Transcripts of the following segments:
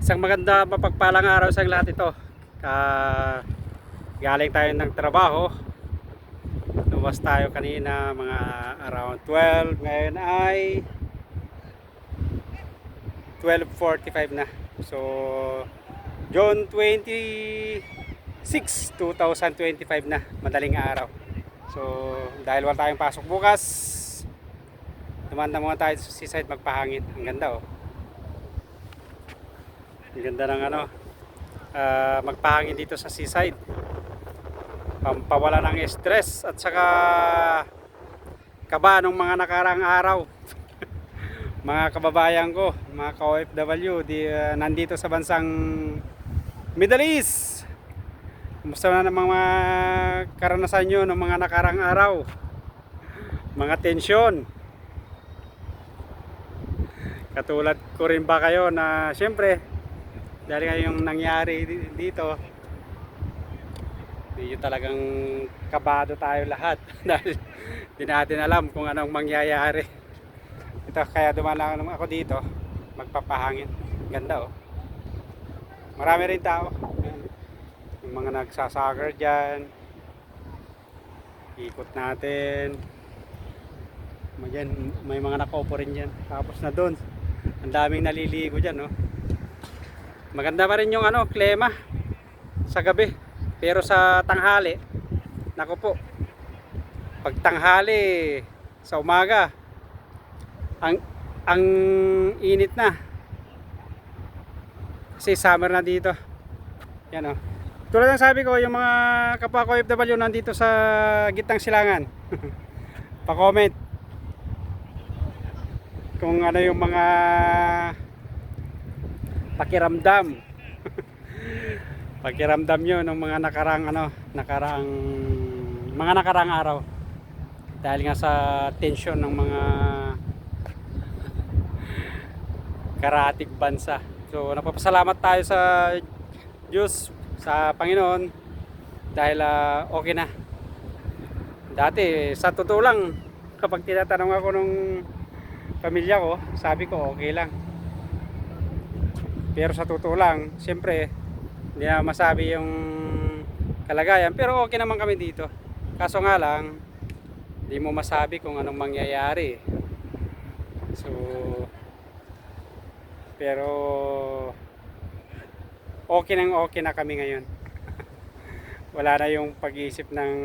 Isang maganda mapagpalang araw sa lahat ito. Galing tayo ng trabaho. Lumas tayo kanina mga around 12. Ngayon ay 12:45 na. So June 26, 2025 na. Madaling araw. So dahil wala tayong pasok bukas, dumanda muna tayo sa seaside magpahangin. Ang ganda, oh. Ang ganda ng magpahangin dito sa seaside. Pampawala ng stress at saka kaba ng mga nakaraang araw. Mga kababayan ko, mga ka-OFW nandito sa bansang Middle East. Kumusta na ng mga karanasan nyo ng mga nakaraang araw? Mga tensyon. Katulad ko rin ba kayo na siyempre dahil ngayong nangyari dito, hindi talagang kabado tayo lahat dahil hindi natin alam kung anong mangyayari. Ito, kaya dumaan ako dito magpapahangin. Ganda, oh. Marami rin tao. Yung mga nagsasoccer dyan. Ikot natin. May mga nakaupo rin dyan. Tapos na doon, ang daming naliligo dyan, oh. Maganda pa rin yung klema sa gabi. Pero sa tanghali, naku po, pag tanghali sa umaga, ang init na. Kasi summer na dito. Yan, oh. Tulad ng sabi ko, yung mga kapwa ko OFW nandito sa gitnang silangan. Pa-comment kung ano yung mga pakiramdam nyo ng mga nakaraang araw dahil nga sa tension ng mga karatig bansa. So napapasalamat tayo sa Diyos, sa Panginoon dahil okay na. Dati sa totoo lang, kapag tinatanong ako nung pamilya ko, sabi ko okay lang. Pero sa totoo lang, siyempre hindi na masabi yung kalagayan, pero okay naman kami dito. Kaso nga lang, hindi mo masabi kung anong mangyayari. So pero okay na kami ngayon. Wala na yung pag-iisip ng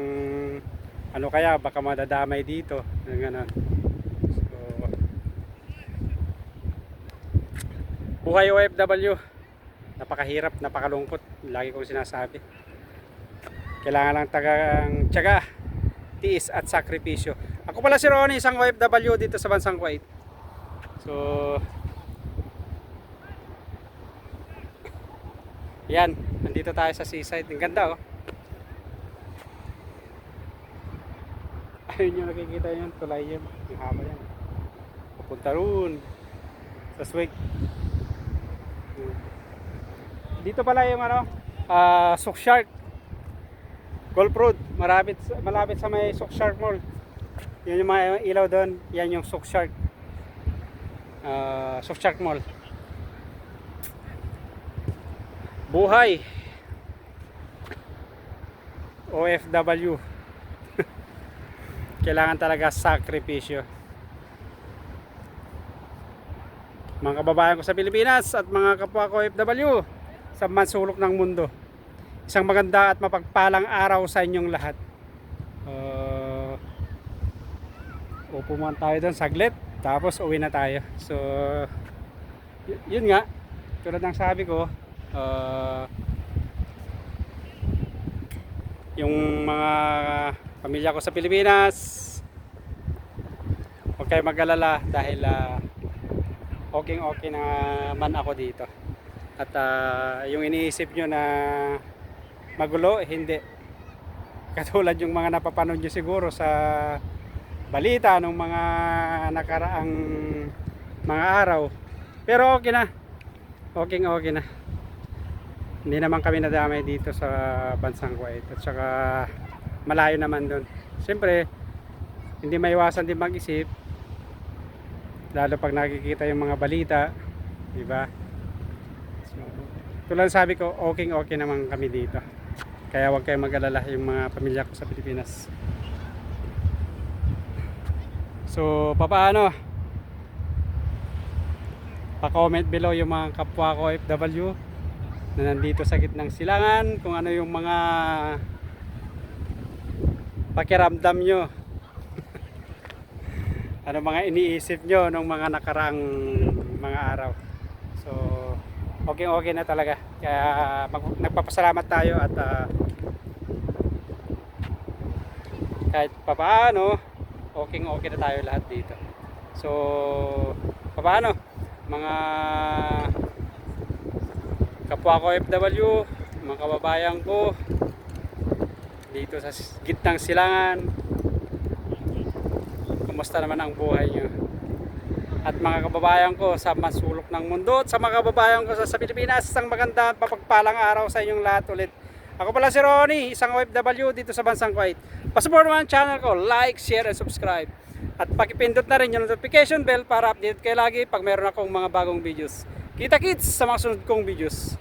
kaya baka madadamay dito ng ganun. Buhay OFW, napakahirap, napakalungkot. Lagi kong sinasabi, kailangan lang tiyaga, tiis at sakripisyo. Ako pala si Ronnie, isang OFW dito sa bansang Kuwait. So yan, nandito tayo sa seaside. Ang ganda, oh. Ayun yung nakikita yun, tulay yun, ang haba yan. Pupunta roon sa Swig. Dito pala yung Sook Shark Golf Road, malapit sa may Sook Shark Mall. Yun yung mga ilaw doon, yan yung Sook Shark Mall. Buhay OFW. Kailangan talaga sakripisyo. Mga kababayan ko sa Pilipinas at mga kapwa ko OFW sa mansulok ng mundo, isang maganda at mapagpalang araw sa inyong lahat. Upo muna tayo doon saglit, tapos uwi na tayo. So yun nga, tulad ng sabi ko, yung mga pamilya ko sa Pilipinas, huwag kayo mag-alala dahil okay naman ako dito. At yung iniisip nyo na magulo, hindi. Katulad yung mga napapanood nyo siguro sa balita ng mga nakaraang mga araw. Pero okay na. Okay na. Hindi naman kami nadamay dito sa bansang Kuwait. At saka malayo naman doon. Siyempre, hindi maiwasan din mag-isip. Lalo pag nakikita yung mga balita, di ba? So, tulad sabi ko, okay naman kami dito. Kaya huwag kayong mag-alala yung mga pamilya ko sa Pilipinas. So, papaano? Pa-comment below yung mga kapwa ko OFW na nandito sa gitnang silangan, kung ano yung mga pakiramdam nyo, ano mga iniisip nyo nung mga nakaraang mga araw. So, okay na talaga. Kaya nagpapasalamat tayo at kahit papaano, okay na tayo lahat dito. So, papaano? Mga kapwa ko OFW, mga kababayan ko dito sa gitnang silangan, kumusta naman ang buhay nyo? At mga kababayan ko sa masulok ng mundo at sa mga kababayan ko sa Pilipinas, isang magandang papagpalang araw sa inyong lahat ulit. Ako pala si Ronnie, isang OFW dito sa bansang Kuwait. Pasupport mo ang channel ko, like, share, and subscribe. At pakipindot na rin yung notification bell para update kayo lagi pag meron akong mga bagong videos. Kita-kits sa mga sunod kong videos.